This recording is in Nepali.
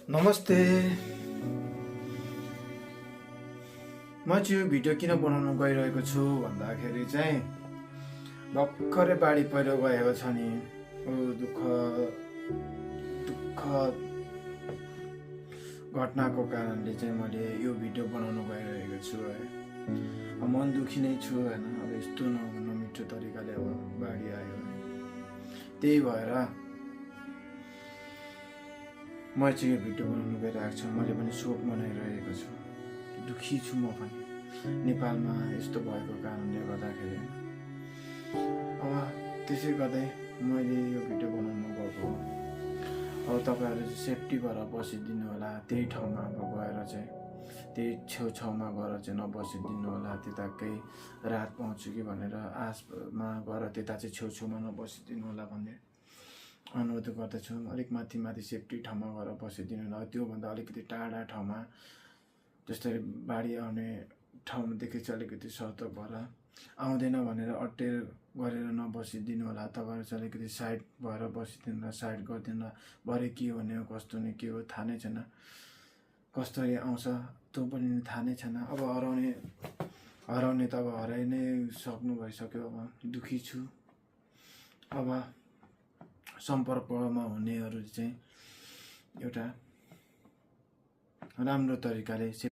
नमस्ते। म चाहिँ यो भिडियो किन बनाउन गइरहेको छु भन्दाखेरि चाहिँ भर्खरै बाढी पहिरो गएको छ नि। दुःख घटनाको कारणले चाहिँ मैले यो भिडियो बनाउन गइरहेको छु है। मन दुखी नै छु होइन। अब यस्तो नमिठो तरिकाले अब बाढी आयो, त्यही भएर म चाहिँ यो भिडियो बनाउनु गइरहेको छु। मैले पनि शोक मनाइरहेको छु, दुखी छु म पनि नेपालमा यस्तो भएको कारणले गर्दाखेरि। अब त्यसै गर्दै मैले यो भिडियो बनाउनु गएको हो। अब तपाईँहरू चाहिँ सेफ्टी भएर बसिदिनु होला, त्यही ठाउँमा गएर चाहिँ त्यही छेउछाउमा गएर चाहिँ नबसिदिनु होला। त्यता केही राहत पाउँछु कि भनेर आसमा गएर त्यता चाहिँ छेउछाउमा नबसिदिनु होला भन्ने अनुरोध गर्दछु। अलिक माथि सेफ्टी ठाउँमा गएर बसिदिनु होला। त्योभन्दा अलिकति टाढा ठाउँमा, जस्तै बाढी आउने ठाउँदेखि चाहिँ अलिकति सतर्क भएर आउँदैन भनेर अटेर गरेर नबसिदिनु होला। तपाईँहरू चाहिँ अलिकति साइड भएर बसिदिनु होला, साइड गरिदिनु होला। भरे के हुने हो, कस्तो हुने के हो थाहा नै छैन, कसरी आउँछ त्यो पनि थाहा नै छैन। अब हराउने त अब हराइ नै सक्नु भइसक्यो। अब दुखी छु। अब सम्पर्कमा हुनेहरू चाहिँ एउटा राम्रो तरिकाले